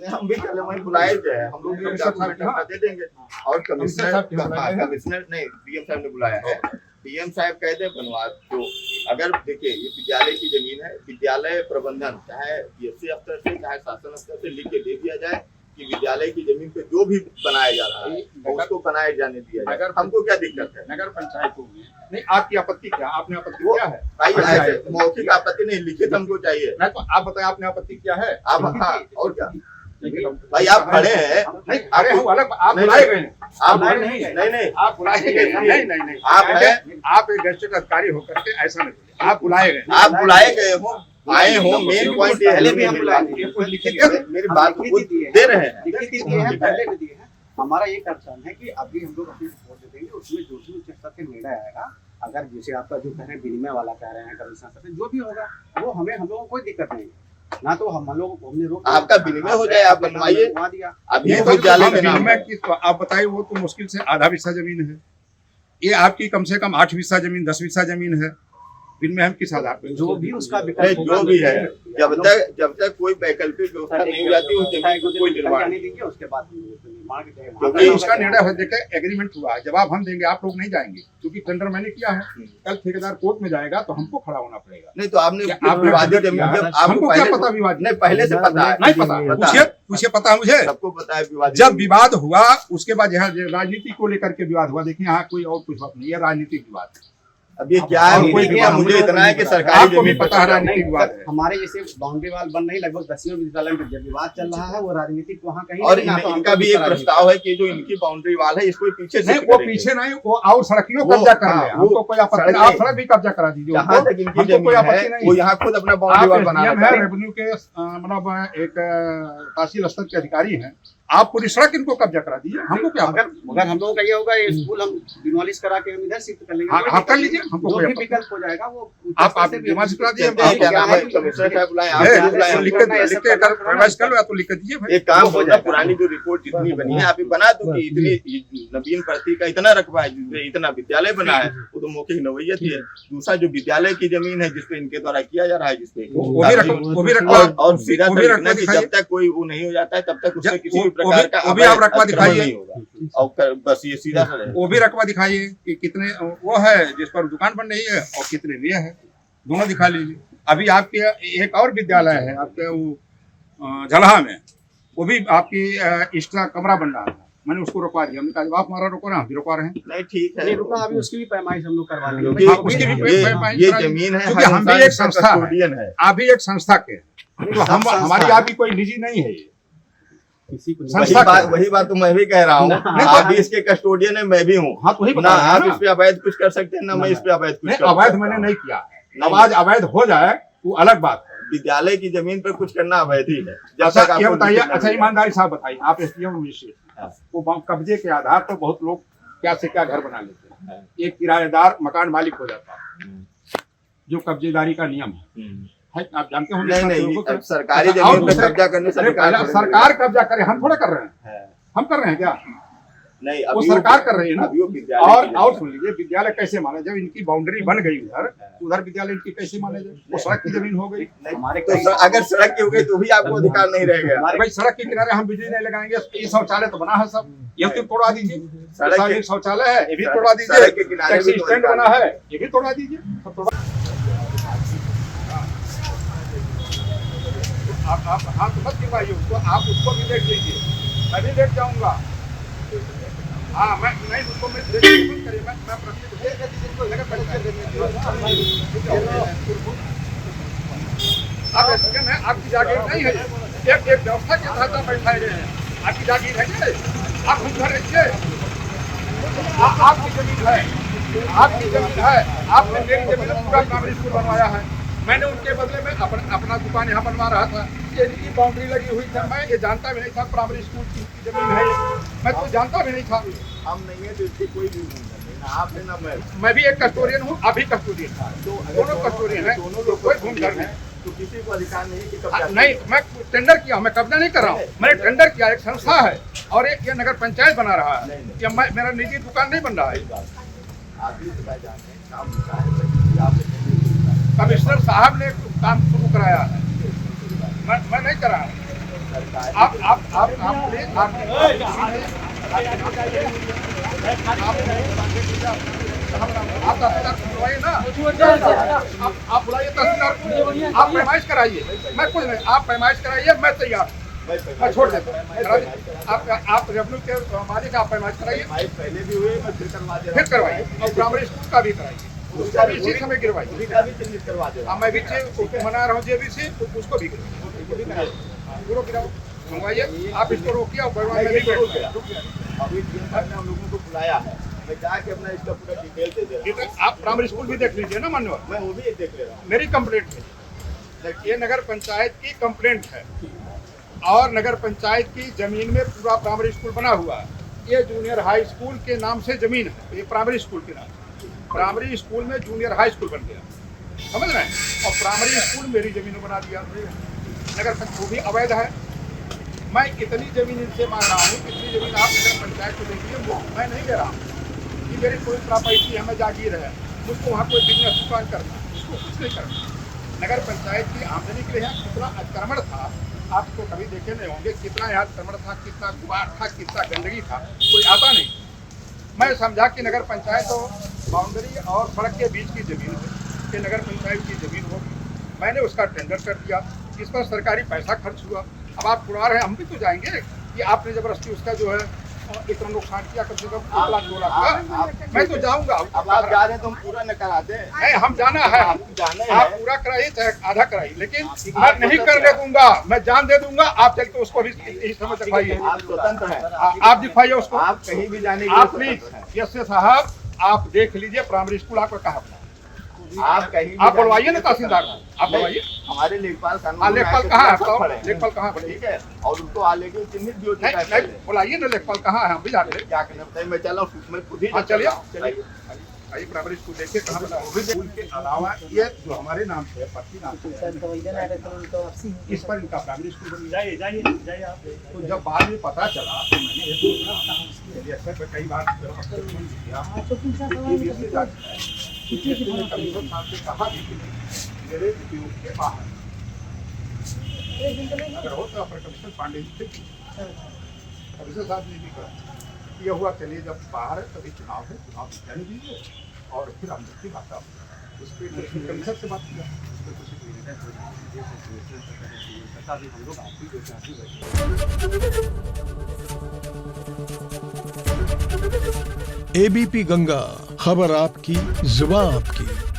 हम भी चले वहीं बुलाए गए हैं, हम लोग भी डॉक्यूमेंट अपना दे देंगे। और कमिश्नर नहीं, डीएम साहब ने बुलाया है। डीएम साहब कहते हैं बनवा तो अगर देखिए ये विद्यालय की जमीन है, विद्यालय प्रबंधन चाहे बीएससी स्तर से चाहे शासन स्तर से लिख के दे दिया जाए कि विद्यालय की जमीन पे जो भी बनाया जा रहा है उसको बनाए जाने दिया जाए। अगर हमको क्या दिक्कत है? नगर पंचायतों में नहीं, आपकी आपत्ति क्या? आपने आपत्ति क्या है? भाई ऐसे मौखिक आपत्ति नहीं, लिखित हमको चाहिए। नहीं तो आप बताएं आपने आपत्ति क्या है? आप हाँ और क्या भाई आप खड़े हैं? नहीं अरे हम अलग, आप बुलाए गए, आप नहीं आप बुलाए गए, नहीं आप एक गैजेटेड अधिकारी होकर के ऐसा नहीं, आप बुलाए गए, आप बुलाए गए हो, आए हो। मेन पॉइंट ये है भी हम मेरी बात दे रहे हैं, पहले भी दिए हैं। हमारा ये कंसर्न है कि अभी हम लोग अपनी रिपोर्ट दे देंगे, उसमें जो भी उच्च स्तर से निर्णय आएगा, अगर जैसे आपका जो कह रहे हैं विनिमय वाला कह रहे हैं कमिश्नर स्तर से जो भी होगा वो हमें हम लोगों को कोई दिक्कत नहीं है ना। तो हम लोगों को हमने रोक आपका विनिमय हो जाए, आप बनवाइए। अभी विद्यालय के नाम आप बताइए, वो तो मुश्किल से आधा हिस्सा जमीन है, ये आपकी कम से कम 8 हिस्सा जमीन 10 हिस्सा जमीन है, इनमें हम किस आधार पर? जो भी उसका जो भी है, जब तक कोई वैकल्पिक व्यवस्था नहीं हो जाती उस जमीन को कोई निर्माण नहीं देंगे। उसके बाद क्योंकि उसका निर्णय हो देखे एग्रीमेंट हुआ है, जवाब हम देंगे, आप लोग नहीं जाएंगे क्योंकि टेंडर मैंने किया है। कल ठेकेदार कोर्ट में जाएगा तो हमको खड़ा होना पड़ेगा। नहीं तो आपने विवादित जमीन, जब आपको क्या पता विवाद? नहीं पहले से पता है? नहीं पता, पूछिए पता है मुझे, सबको पता है विवाद। जब विवाद हुआ उसके बाद यहाँ राजनीति को लेकर के विवाद हुआ। देखिए यहाँ कोई और कुछ बात नहीं है, राजनीतिक विवाद। अब ये क्या है? मुझे इतना है कि सरकारी जमीन पता है राजनीतिक विवाद है। हमारे जैसे बाउंड्री वाल बन रही लगभग 10 विद्यालय में जब विवाद चल रहा है वो राजनीतिक वहाँ कहीं। और इनका भी एक प्रस्ताव है कि जो इनकी बाउंड्री वाल है इसको पीछे से वो पीछे नहीं, वो और सड़कियों कब्जा कर रहे हैं, हमको कोई आपत्ति नहीं, आप सड़क भी कब्जा करा दीजिए, जहाँ तक इनकी जमीन है वो यहाँ खुद अपना बाउंड्री वाल बना रहे हैं। रेवेन्यू के मतलब एक तहसील स्तर के अधिकारी हैं, आप पूरी सड़क इनको कब्जा करा दीजिए, हमको क्या? अगर हम लोगों का ये होगा, ये स्कूल हम डिमोलिश करा के हम इधर शिफ्ट कर लेंगे, हाँ कर लीजिए, हमको जो भी विकल्प हो जाएगा वो आप डिमोलिश करा दीजिए। एक काम हो जाए, पुरानी जो रिपोर्ट जितनी बनी है आप बना दो कि इतनी नवीन प्रति का इतना रकबा है, जिसमें इतना विद्यालय बना है, वो तो मौखिक नवैयत ही है। दूसरा जो विद्यालय की जमीन है जिसपे इनके द्वारा किया जा रहा है, जिसपे वो भी रखवा, और सीधा जब तक कोई वो नहीं हो जाता है तब तक उससे किसी भी प्रकार का वो भी आप रकबा दिखाइए, और बस ये सीधा वो भी रकबा दिखाइए कि कितने वो है जिस पर दुकान बन रही है और कितने लिए है, दोनों दिखा लीजिए। अभी आपके एक और विद्यालय है आपके वो झलहा में, वो भी आपकी एक्स्ट्रा कमरा बन रहा था, मैंने उसको रुकवा दिया। हमने कहा आप हमारा रुको ना, हम भी रुकवा रहे हैं। नहीं ठीक है, नहीं रुका, अभी उसकी भी पैमाइश हम लोग करवा लेंगे। उसकी भी ये जमीन है, हम भी एक संस्था है, आप भी एक संस्था के, तो हम हमारी आपकी कोई निजी नहीं है। वही बात तो मैं भी कह रहा हूँ, आप भी इसके कस्टोडियन है, मैं भी हूँ। हाँ तो ना आप इस पे अवैध कुछ कर सकते हैं, ना मैं इस पे अवैध कुछ। अवैध मैंने नहीं किया, आवाज अवैध हो जाए वो अलग बात है। विद्यालय की जमीन पर कुछ करना अवैध ही है। जैसा ये बताइए, अच्छा ईमानदारी साहब बताइए, आप एसडीएम वो कब्जे के आधार पर बहुत लोग क्या से क्या घर बना लेते हैं, एक किराएदार मकान मालिक हो जाता है, जो कब्जेदारी का नियम है, आप जानते हो। नहीं सरकारी जमीन पर कब्जा करने से सरकार कब्जा करे, हम थोड़ा कर रहे हैं, हम कर रहे हैं क्या? नहीं, वो सरकार कर रही है ना। और सुन लीजिए, विद्यालय कैसे माने? जब इनकी बाउंड्री बन गई उधर विद्यालय इनकी कैसे माने जाए? वो सड़क की जमीन हो गई। तो अगर सड़क की हो गई तो भी आपको अधिकार नहीं रहेगा। भाई सड़क के किनारे हम बिजली नहीं लगाएंगे, ये शौचालय तो बना है सब, ये तो तोड़वा दीजिए। सड़क शौचालय है ये भी तोड़वा दीजिए, टैक्सी स्टैंड बना है ये भी तोड़वा दीजिए। आप हाथ मत गिरवाइए उसको, आप उसको भी देख लीजिए, मैं भी देख जाऊंगा। हाँ मैं नहीं उसको मैं देख करिए, मैं आपकी जागीर नहीं है, एक व्यवस्था के तहत आप बैठाए गए हैं, आपकी जागीर है क्या? आप हम घर रखिए, आपकी जमीन है, आपकी जमीन है, आपने मेरी जमीन में पूरा प्राइमरी स्कूल बनवाया है, मैंने उनके बदले में अपना दुकान यहाँ बनवा रहा था, ये इनकी बाउंड्री लगी हुई थी, मैं ये जानता भी नहीं था प्राइमरी स्कूल की जमीन है, मैं तो जानता भी नहीं था। हम नहीं है तो इसकी कोई भी आप ना मैं भी एक कस्टोडियन हूँ, आप भी कस्टोडियन, दोनों कस्टोडियन है, दोनों लोग कोई भूमि घर है, तो किसी को अधिकार नहीं कि नहीं। मैं टेंडर किया, मैं कब्जा नहीं कर रहा हूँ, मैंने टेंडर किया, एक संस्था है और एक ये नगर पंचायत बना रहा है, या मेरा निजी दुकान नहीं बन रहा है। कमिश्नर साहब ने काम शुरू कराया है, मैं नहीं करा। आप बुलाइए तहसीलदार को, आप पैमाइश कराइए, मैं कुछ नहीं, आप पैमाइश कराइए, मैं तैयार हूँ, मैं छोड़ देता हूँ। आप रेवेन्यू के मालिक, आप पैमाइश कराइए, पहले भी हुए, मैं फिर करवा दे रहा फिर करवाइए, और प्राइमरी स्कूल का भी कराइए, उसका भी इसी समय गिरवाइए। उसी का भी चिन्हित करवा दे रहा मैं भी मना रहा हूँ जेबीसी, उसको भी गिरवाइए, पूरा गिराओ, सुनवाइए, आप इसको रोकिए और मैं ये जरूर गया। अभी डीएम साहब ने हम लोगों को बुलाया है, मैं जाके अपना इसका पूरा डिटेल दे दे रहा हूँ। आप प्राइमरी स्कूल भी देख लीजिए ना मान्यवर, मैं वो भी देख ले रहा हूँ। मेरी कंप्लेंट है, ये नगर पंचायत की कंप्लेंट है, और नगर पंचायत की जमीन में पूरा प्राइमरी स्कूल बना हुआ है। ये जूनियर हाई स्कूल के नाम से जमीन है, ये प्राइमरी स्कूल के नाम, प्राइमरी स्कूल में जूनियर हाई स्कूल बन गया, समझ रहे हैं, और प्राइमरी स्कूल मेरी जमीन में बना दिया नगर पंचायत, वो भी अवैध है। मैं कितनी जमीन इनसे मांग रहा हूँ, कितनी जमीन आप नगर पंचायत को देखिए, वो मैं नहीं दे रहा हूँ, कि मेरी कोई प्रॉपर्टी है, मैं जागीर है, मुझको वहाँ कोई बिजनेस दुकान करना, उसको कुछ नहीं करना। नगर पंचायत की आमदनी के लिए यहाँ कितना अतिक्रमण था, आपको कभी देखे नहीं होंगे, कितना यहाँ अतिक्रमण था, कितना गुबार था, कितना गंदगी था, कोई आता नहीं। मैं समझा कि नगर पंचायत तो बाउंड्री और सड़क के बीच की जमीन है, कि नगर पंचायत की जमीन होगी, मैंने उसका टेंडर कर दिया, इस पर सरकारी पैसा खर्च हुआ। अब आप पुरार हैं, हम भी तो जाएंगे कि आपने जबरदस्ती उसका जो है इतना नुकसान किया, कम से कम 1 लाख 2 लाख का, मैं तो जाऊंगा। अब आप जा रहे हैं तो हम पूरा न करा दें। नहीं, हम जाना है, जाना आप है, पूरा कराइए चाहे आधा कराइए, लेकिन मैं नहीं करने दूंगा, मैं जान दे दूंगा। आप चल के उसको भी इस समय दिखाइए, आप स्वतंत्र हैं, आप दिखाइए उसको, आप कहीं भी जाने के आप लिए प्लीज स्वतंत्र हैं। यस साहब, आप देख लीजिए प्राइमरी स्कूल आपका कहा, आप कहीं भी आप बुलवाइए जाने ना के लिए तहसीलदार स्वतंत्र को, आप बुलवाइए। हमारे लेखपाल कानून हाँ, लेखपाल कहाँ है, सब खड़े हैं। लेखपाल कहाँ है, ठीक है, और उनको आ लेके चिन्हित भी होती नहीं नहीं, बुलाइए ना, लेखपाल कहाँ है, हम भी जाते हैं। क्या करना बताइए, मैं चला हूँ, मैं खुद ही हाँ, चलिए, चलिए। आइए प्राइमरी स्कूल देखिए कहाँ बना है। स्कूल के अलावा ये जो हमारे नाम से है, पट्टी नाम से है, इस पर इनका प्राइमरी स्कूल बन गया। तो जब बाद में पता चला तो मैंने ये सोचा, अक्सर पे कई बार कमिश्नर साहब से कहा भी कि मेरे उपयोग के बाहर अगर हो तो अपर कमिश्नर पांडे जी थे, कमिश्नर साहब ने भी कहा, ये हुआ चलिए जब बाहर है तभी चुनाव है, चुनाव जाने दीजिए, और फिर हम देखिए बात उस पर कमिश्नर से बात किया, एबीपी गंगा, खबर आपकी, जुबान आपकी।